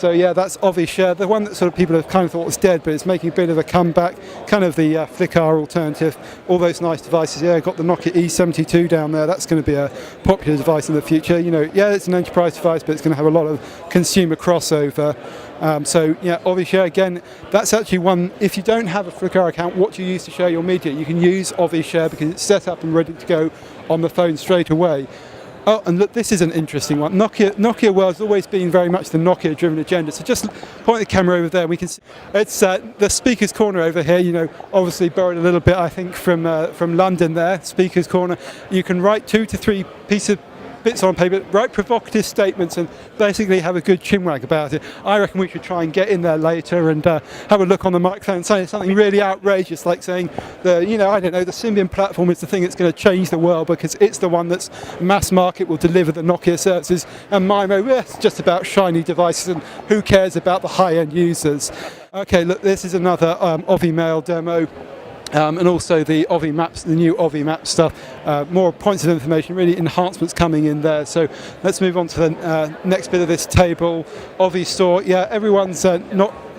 So yeah, that's Ovishare, the one that sort of people have kind of thought was dead, but it's making a bit of a comeback, kind of the Flickr alternative, all those nice devices. Yeah, got the Nokia E72 down there, that's going to be a popular device in the future. You know, yeah, it's an enterprise device, but it's going to have a lot of consumer crossover. So yeah, Ovishare, again, that's actually one, if you don't have a Flickr account, what do you use to share your media? You can use Ovishare because it's set up and ready to go on the phone straight away. Oh, and look, this is an interesting one. Nokia World has always been very much the Nokia-driven agenda. So just point the camera over there. We can see it's the speaker's corner over here. You know, obviously borrowed a little bit, I think, from London there. Speaker's corner. You can write 2 to 3 bits on paper, write provocative statements, and basically have a good chinwag about it. I reckon we should try and get in there later and have a look on the microphone and say something really outrageous, like saying the Symbian platform is the thing that's going to change the world because it's the one that's mass market, will deliver the Nokia services, and MIMO, it's just about shiny devices and who cares about the high-end users. Okay, look, this is another Ovi Mail demo. And also the Ovi Maps, the new Ovi Maps stuff, more points of information, really enhancements coming in there. So let's move on to the next bit of this table. Ovi Store, yeah, everyone's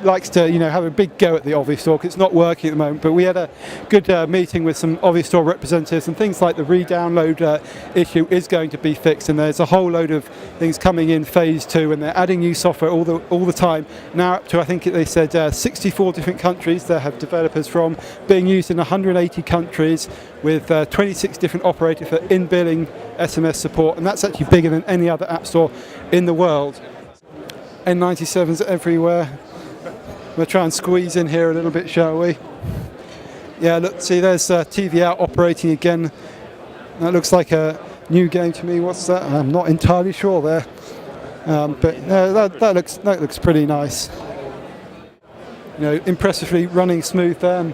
likes to have a big go at the Ovi Store because it's not working at the moment, but we had a good meeting with some Ovi Store representatives, and things like the re-download issue is going to be fixed, and there's a whole load of things coming in phase 2, and they're adding new software all the time. Now up to, I think they said 64 different countries they have developers from, being used in 180 countries with 26 different operators for in-billing SMS support, and that's actually bigger than any other app store in the world. N97s everywhere. We'll try and squeeze in here a little bit, shall we? Yeah, look, see, there's TV out operating again. That looks like a new game to me. What's that? I'm not entirely sure there, but that looks pretty nice. You know, impressively running smooth there. And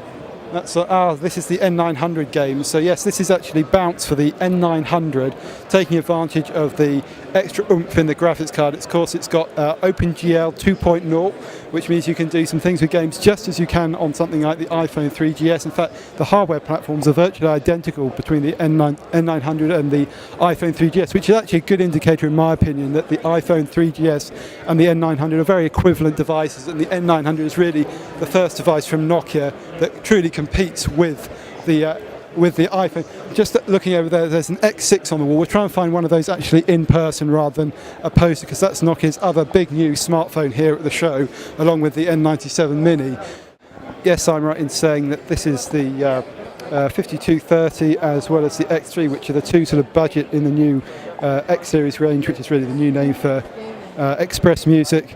that's this is the N900 game. So yes, this is actually bounce for the N900, taking advantage of the extra oomph in the graphics card. Of course, it's got OpenGL 2.0, which means you can do some things with games just as you can on something like the iPhone 3GS. In fact, the hardware platforms are virtually identical between the N900 and the iPhone 3GS, which is actually a good indicator, in my opinion, that the iPhone 3GS and the N900 are very equivalent devices, and the N900 is really the first device from Nokia that truly competes with the iPhone. Just looking over there, there's an X6 on the wall. We'll try and find one of those actually in person rather than a poster, because that's Nokia's other big new smartphone here at the show, along with the N97 Mini. Yes, I'm right in saying that this is the 5230 as well as the X3, which are the two sort of budget in the new X series range, which is really the new name for Express Music.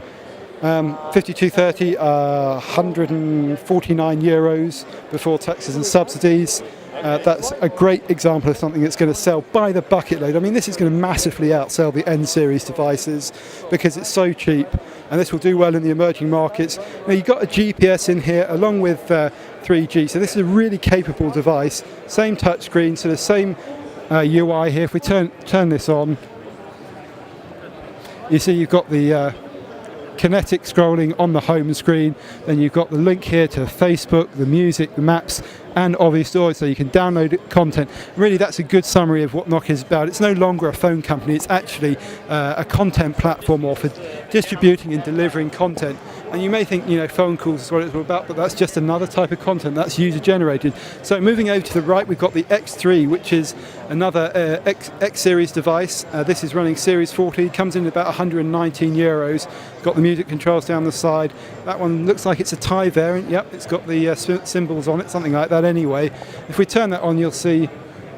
5230, 149 euros before taxes and subsidies. That's a great example of something that's going to sell by the bucket load. I mean, this is going to massively outsell the N series devices because it's so cheap, and this will do well in the emerging markets. Now, you've got a GPS in here along with 3G, so this is a really capable device. Same touchscreen, so the same UI here. If we turn this on, you see you've got the kinetic scrolling on the home screen, then you've got the link here to Facebook, the music, the maps, and Ovi Store, so you can download content. Really, that's a good summary of what Nokia is about. It's no longer a phone company, it's actually a content platform for distributing and delivering content. And you may think, phone calls is what it's all about, but that's just another type of content that's user generated. So moving over to the right, we've got the X3, which is another X series device. This is running Series 40, comes in at about 119 euros. Got the music controls down the side. That one looks like it's a Thai variant. Yep, it's got the symbols on it, something like that anyway. If we turn that on, you'll see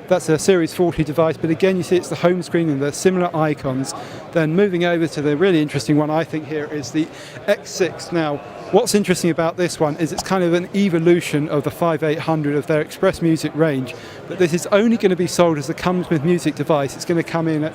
that's a Series 40 device, but again, you see it's the home screen and the similar icons. Then moving over to the really interesting one, I think, here is the X6. Now, what's interesting about this one is it's kind of an evolution of the 5800 of their Express Music range, but this is only going to be sold as a comes with music device. It's going to come in at,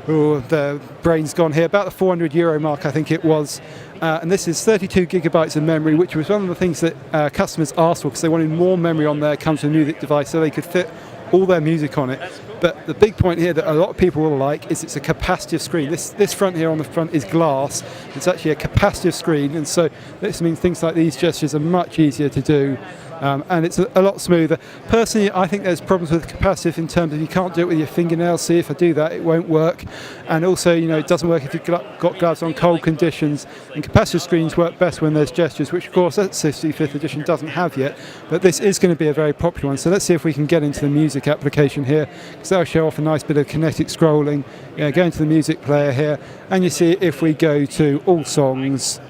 the brain's gone here, about the 400 euro mark, I think it was. And this is 32 gigabytes of memory, which was one of the things that customers asked for, because they wanted more memory on their comes with music device so they could fit all their music on it. But the big point here that a lot of people will like is it's a capacitive screen. This front here on the front is glass. It's actually a capacitive screen, and so this means things like these gestures are much easier to do. And it's a lot smoother. Personally, I think there's problems with capacitive in terms of you can't do it with your fingernails. See, if I do that, it won't work. And also, it doesn't work if you've got gloves on cold conditions. And capacitive screens work best when there's gestures, which of course that 65th edition doesn't have yet. But this is going to be a very popular one. So let's see if we can get into the music application here, because that'll show off a nice bit of kinetic scrolling. Go into the music player here, and you see if we go to all songs,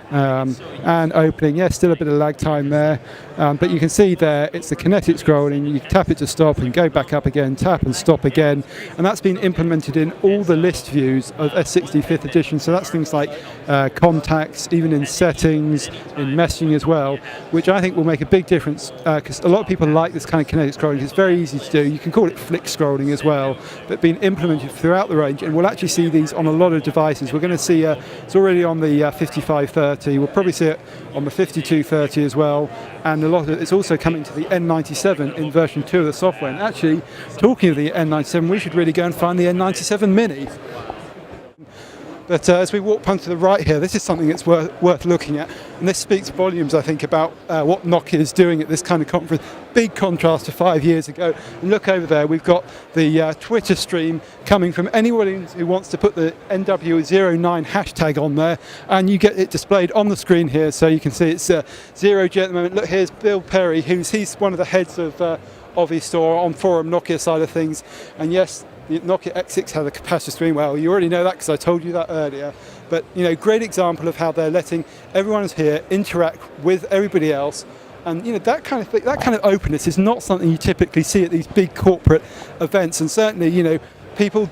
and opening, still a bit of lag time there, but you can see there it's the kinetic scrolling. You tap it to stop and go back up again, tap and stop again, and that's been implemented in all the list views of S65th edition. So that's things like contacts, even in settings, in messaging as well, which I think will make a big difference, because a lot of people like this kind of kinetic scrolling. It's very easy to do. You can call it flick scrolling as well, but being implemented throughout the range, and we'll actually see these on a lot of devices. We're going to see it's already on the 5530. We'll probably see it on the 5230 as well, and a lot of it's also coming to the N97 in version 2 of the software. And actually, talking of the N97, we should really go and find the N97 Mini. But as we walk past to the right here, this is something that's worth looking at, and this speaks volumes, I think, about what Nokia is doing at this kind of conference. Big contrast to 5 years ago. And look over there, we've got the Twitter stream coming from anyone who wants to put the NW09 hashtag on there, and you get it displayed on the screen here, so you can see it's 0G at the moment. Look, here's Bill Perry, he's one of the heads of his store on forum Nokia side of things, and yes, the Nokia X6 has a capacitive screen. Well, you already know that because I told you that earlier. But great example of how they're letting everyone who's here interact with everybody else. And that kind of thing, that kind of openness is not something you typically see at these big corporate events. And certainly, people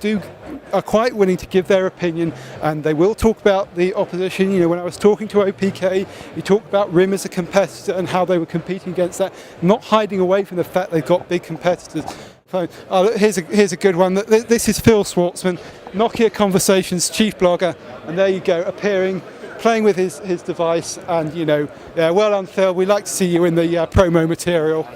are quite willing to give their opinion, and they will talk about the opposition. When I was talking to OPK, you talked about RIM as a competitor and how they were competing against that, not hiding away from the fact they've got big competitors. Here's a good one. This is Phil Schwartzman, Nokia Conversations chief blogger, and there you go, appearing, playing with his device, and well done, Phil. We'd like to see you in the promo material.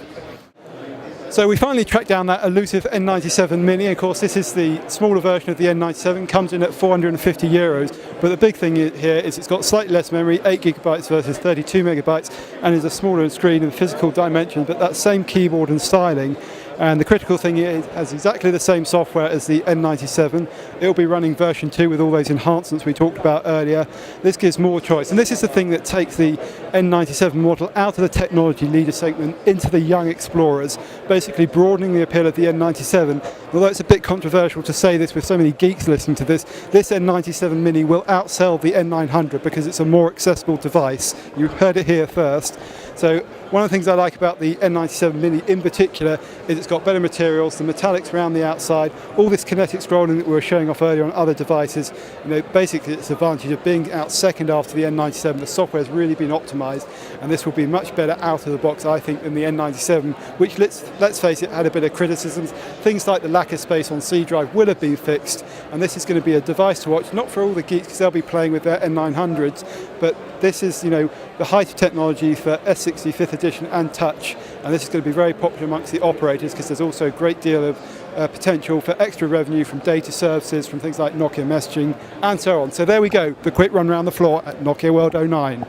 So we finally tracked down that elusive N97 Mini. Of course, this is the smaller version of the N97, comes in at €450. But the big thing here is it's got slightly less memory, 8 gigabytes versus 32 megabytes, and is a smaller screen in physical dimension, but that same keyboard and styling. And the critical thing is it has exactly the same software as the N97. It'll be running version 2 with all those enhancements we talked about earlier. This gives more choice. And this is the thing that takes the N97 model out of the technology leader segment into the young explorers, basically broadening the appeal of the N97. Although it's a bit controversial to say this with so many geeks listening to this N97 Mini will outsell the N900 because it's a more accessible device. You heard it here first. So one of the things I like about the N97 Mini in particular is it's got better materials, the metallics around the outside, all this kinetic scrolling that we were showing off earlier on other devices. Basically it's the advantage of being out second after the N97. The software has really been optimized, and this will be much better out of the box, I think, than the N97, which let's face it, had a bit of criticisms. Things like the lack of space on C drive will have been fixed, and this is going to be a device to watch, not for all the geeks because they'll be playing with their N900s, but this is the height of technology for S65th edition and touch, and this is going to be very popular amongst the operators because there's also a great deal of potential for extra revenue from data services, from things like Nokia messaging and so on. So there we go, the quick run around the floor at Nokia World 09.